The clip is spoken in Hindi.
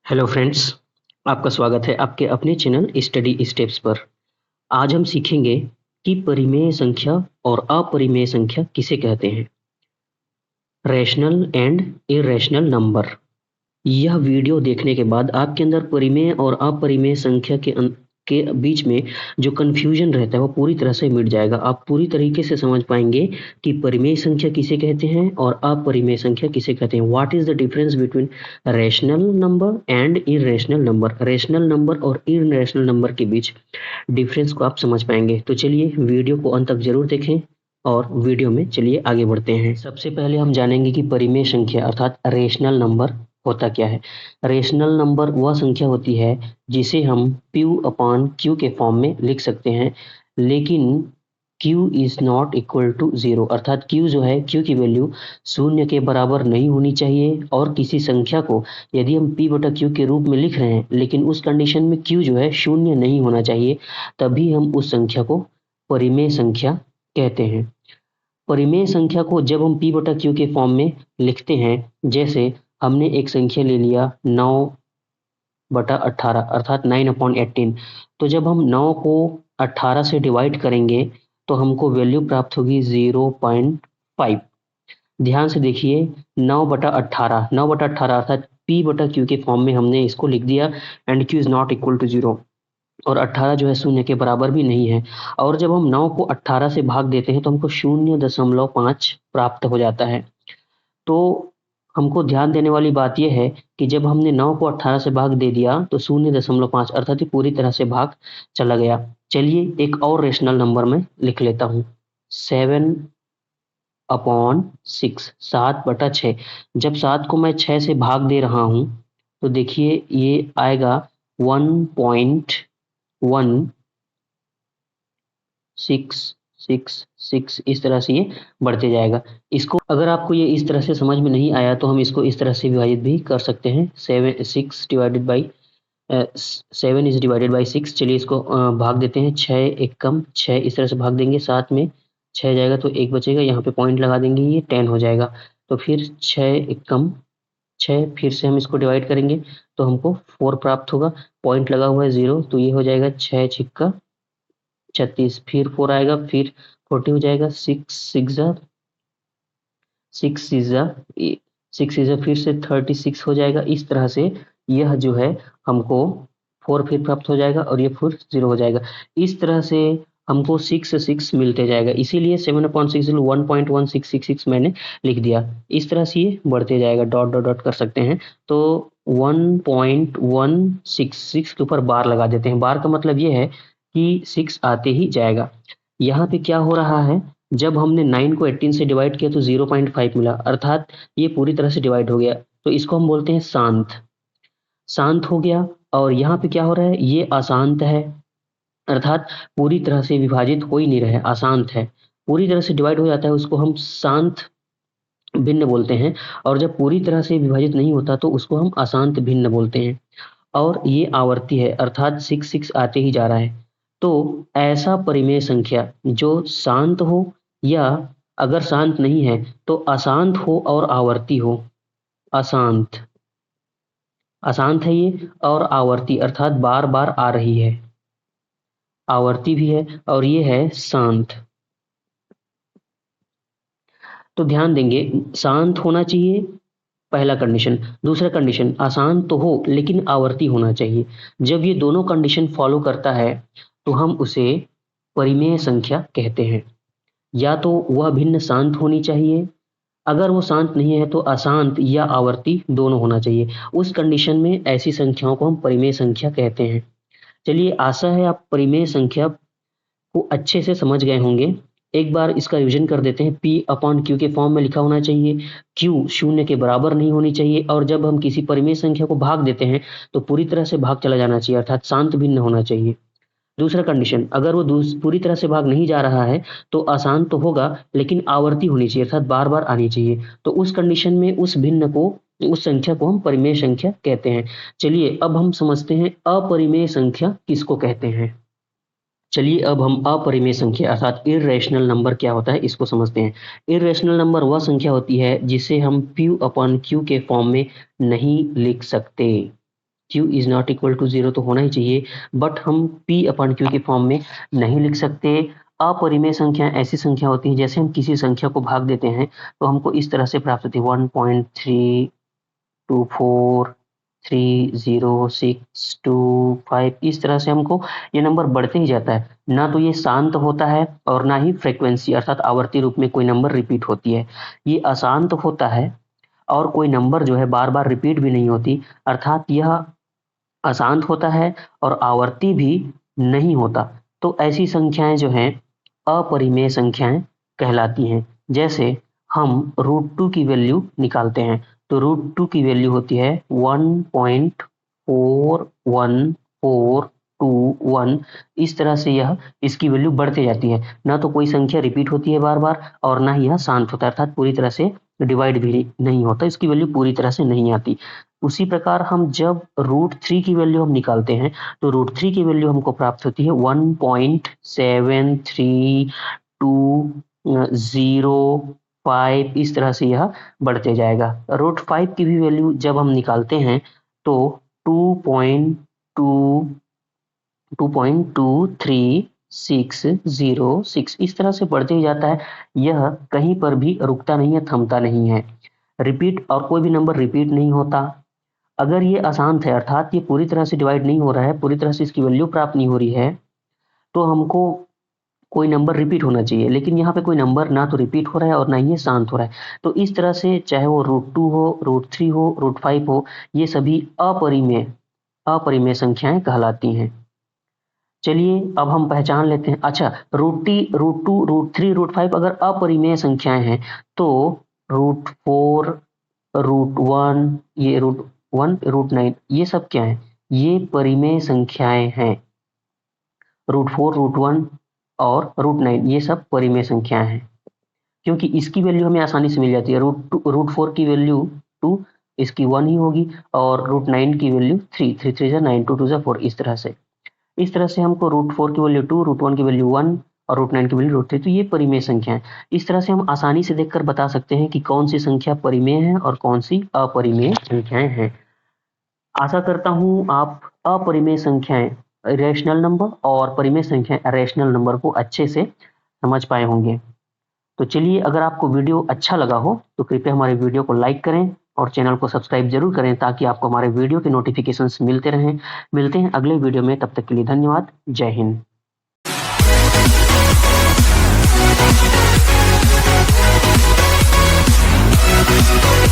हेलो फ्रेंड्स, आपका स्वागत है आपके अपने चैनल स्टडी स्टेप्स पर। आज हम सीखेंगे कि परिमेय संख्या और अपरिमेय संख्या किसे कहते हैं। Rational and irrational number. यह वीडियो देखने के बाद आपके अंदर परिमेय और अपरिमेय संख्या के बीच में जो कंफ्यूजन रहता है वो पूरी तरह से मिट जाएगा। आप पूरी तरीके से समझ पाएंगे कि परिमेय संख्या किसे कहते हैं और अपरिमेय संख्या किसे कहते हैं। What is the difference between rational number and irrational number. Rational number और इर्रेशनल नंबर के बीच डिफरेंस को आप समझ पाएंगे। तो चलिए वीडियो को अंत तक जरूर देखें और वीडियो में चलिए आगे बढ़ते हैं। सबसे पहले हम जानेंगे कि परिमेय संख्या अर्थात रेशनल नंबर होता क्या है। रेशनल नंबर वह संख्या होती है जिसे हम P अपॉन Q के फॉर्म में लिख सकते हैं, लेकिन Q is not equal to 0 अर्थात Q जो है Q की वैल्यू शून्य के बराबर नहीं होनी चाहिए। और किसी संख्या को यदि हम P बटा Q के रूप में लिख रहे हैं लेकिन उस कंडीशन में Q जो है शून्य नहीं होना चाहिए, तभी हम उस संख्या को परिमेय संख्या कहते हैं। परिमेय संख्या को जब हम P बटा Q के फॉर्म में लिखते हैं, जैसे हमने एक संख्या ले लिया 9 बटा 18 अर्थात 9/18। तो जब हम 9 को 18 से डिवाइड करेंगे तो हमको वैल्यू प्राप्त होगी 0.5। ध्यान से देखिए, 9/18 अर्थात P बटा Q के फॉर्म में हमने इसको लिख दिया and Q is not equal to 0 और 18 जो है शून्य के बराबर भी नहीं है। और जब हम 9 को 18 से भाग देते हैं तो हमको 0.5 प्राप्त हो जाता है। तो हमको ध्यान देने वाली बात यह है कि जब हमने 9 को 18 से भाग दे दिया तो 0.5 अर्थात ये पूरी तरह से भाग चला गया। चलिए एक और रेशनल नंबर में लिख लेता हूँ 7/6 7/6। जब 7 को मैं 6 से भाग दे रहा हूँ तो देखिए ये आएगा 1.1666 इस तरह से ये बढ़ते जाएगा। इसको अगर आपको ये इस तरह से समझ में नहीं आया तो हम इसको इस तरह से विभाजित भी कर सकते हैं। 7 इज डिवाइडेड बाई 6। चलिए इसको भाग देते हैं। 6 एक कम 6 इस तरह से भाग देंगे, 7 में 6 जाएगा तो 1 बचेगा, यहाँ पे पॉइंट लगा देंगे, ये 10 हो जाएगा। तो फिर 6 एक कम 6, फिर से हम इसको डिवाइड करेंगे तो हमको 4 प्राप्त होगा। पॉइंट लगा हुआ है 0 तो ये हो जाएगा 6 छिक्का 36, फिर 4 आएगा, फिर 40 हो जाएगा। 6 इज़ा फिर से 36 हो जाएगा। इस तरह से यह जो है हमको 4 फिर प्राप्त हो जाएगा और ये फिर 0 हो जाएगा। इस तरह से हमको 6 मिलते जाएगा, इसीलिए 7/6 1.1666 मैंने लिख दिया। इस तरह से ये बढ़ते जाएगा, डॉट डॉट डॉट कर सकते हैं। तो 1.166 के ऊपर बार लगा देते हैं। बार का मतलब ये है कि 6 आते ही जाएगा। यहाँ पे क्या हो रहा है, जब हमने 9 को 18 से डिवाइड किया तो 0.5 मिला अर्थात ये पूरी तरह से डिवाइड हो गया। तो इसको हम बोलते हैं शांत। शांत हो गया। और यहाँ पे क्या हो रहा है, ये अशांत है अर्थात पूरी तरह से विभाजित हो ही नहीं रहा है, अशांत है। पूरी तरह से डिवाइड हो जाता है उसको हम शांत भिन्न बोलते हैं, और जब पूरी तरह से विभाजित नहीं होता तो उसको हम अशांत भिन्न बोलते हैं। और ये आवर्ती है अर्थात 6 आते ही जा रहा है। तो ऐसा परिमेय संख्या जो शांत हो या अगर शांत नहीं है तो अशांत हो और आवर्ती हो। अशांत अशांत है ये, और आवर्ती अर्थात बार बार आ रही है, आवर्ती भी है, और ये है शांत। तो ध्यान देंगे, शांत होना चाहिए पहला कंडीशन। दूसरा कंडीशन, अशांत तो हो लेकिन आवर्ती होना चाहिए। जब ये दोनों कंडीशन फॉलो करता है तो हम उसे परिमेय संख्या कहते हैं। या तो वह भिन्न शांत होनी चाहिए, अगर वो शांत नहीं है तो अशांत या आवर्ती दोनों होना चाहिए। उस कंडीशन में ऐसी संख्याओं को हम परिमेय संख्या कहते हैं। चलिए, आशा है आप परिमेय संख्या को अच्छे से समझ गए होंगे। एक बार इसका रिवीजन कर देते हैं। P अपॉन Q के फॉर्म में लिखा होना चाहिए, Q शून्य के बराबर नहीं होनी चाहिए, और जब हम किसी परिमेय संख्या को भाग देते हैं तो पूरी तरह से भाग चला जाना चाहिए अर्थात शांत भिन्न होना चाहिए। दूसरा कंडीशन, अगर वो पूरी तरह से भाग नहीं जा रहा है तो अशांत तो होगा लेकिन आवर्ती होनी चाहिए अर्थात बार बार आनी चाहिए। तो उस कंडीशन में उस भिन्न को, उस संख्या को हम परिमेय संख्या कहते हैं। चलिए अब हम समझते हैं अपरिमेय संख्या किसको कहते हैं। चलिए अब हम अपरिमेय संख्या अर्थात इर्रेशनल नंबर क्या होता है इसको समझते हैं। इर्रेशनल नंबर वह संख्या होती है जिसे हम P अपॉन Q के फॉर्म में नहीं लिख सकते। q is not equal to 0 तो होना ही चाहिए, बट हम p अपॉन q के फॉर्म में नहीं लिख सकते। अपरिमेय संख्या ऐसी संख्या होती है, जैसे हम किसी संख्या को भाग देते हैं तो हमको इस तरह से प्राप्त होती है 1.3243062 इस तरह से हमको ये नंबर बढ़ते ही जाता है। ना तो ये शांत होता है और ना ही फ्रीक्वेंसी अर्थात आवर्ती रूप में कोई नंबर रिपीट होती है। ये अशांत होता है और कोई नंबर जो है बार बार रिपीट भी नहीं होती, अर्थात यह अशांत होता है और आवर्ती भी नहीं होता। तो ऐसी संख्याएं जो हैं अपरिमेय संख्याएं कहलाती हैं। जैसे हम √2 की वैल्यू निकालते हैं तो √2 की वैल्यू होती है 1.41421। इस तरह से यह इसकी वैल्यू बढ़ती जाती है। ना तो कोई संख्या रिपीट होती है बार बार और ना ही यह शांत होता है, अर्थात पूरी तरह से डिवाइड भी नहीं होता, इसकी वैल्यू पूरी तरह से नहीं आती। उसी प्रकार हम जब √3 की वैल्यू हम निकालते हैं तो √3 की वैल्यू हमको प्राप्त होती है 1.732005। इस तरह से यह बढ़ते जाएगा। √5 की भी वैल्यू जब हम निकालते हैं तो 2.2606 इस तरह से बढ़ते ही जाता है। यह कहीं पर भी रुकता नहीं है, थमता नहीं है। रिपीट और कोई भी नंबर रिपीट नहीं होता। अगर ये अशांत है अर्थात ये पूरी तरह से डिवाइड नहीं हो रहा है, पूरी तरह से इसकी वैल्यू प्राप्त नहीं हो रही है, तो हमको कोई नंबर रिपीट होना चाहिए। लेकिन यहाँ पे कोई नंबर ना तो रिपीट हो रहा है और ना ही ये शांत हो रहा है। तो इस तरह से चाहे वो √2 हो, √3 हो, √5 हो, ये सभी अपरिमेय संख्याएं कहलाती हैं। चलिए अब हम पहचान लेते हैं। अच्छा, √2, √3, √5 अगर अपरिमेय संख्याएं हैं तो √4, √1, ये √1, √9 ये सब क्या है? ये परिमेय संख्याएं हैं। √4, √1 और √9 ये सब परिमेय संख्याएं हैं, क्योंकि इसकी वैल्यू हमें आसानी से मिल जाती है। √4 की वैल्यू 2, इसकी 1 ही होगी, और √9 की वैल्यू 3, 3 3 जा 9, 2 2 जा 4। इस तरह से हमको √4 की वैल्यू 2, √1 की वैल्यू 1 और √9 की वैल्यू √3, तो ये परिमेय संख्या है। इस तरह से हम आसानी से देखकर बता सकते हैं कि कौन सी संख्या परिमेय है और कौन सी अपरिमेय संख्याएं हैं। आशा करता हूँ आप अपरिमेय संख्याएं रैशनल नंबर और परिमेय संख्याएं रैशनल नंबर को अच्छे से समझ पाए होंगे। तो चलिए, अगर आपको वीडियो अच्छा लगा हो तो कृपया हमारे वीडियो को लाइक करें और चैनल को सब्सक्राइब जरूर करें, ताकि आपको हमारे वीडियो के नोटिफिकेशंस मिलते रहें। मिलते हैं अगले वीडियो में, तब तक के लिए धन्यवाद। जय हिंद।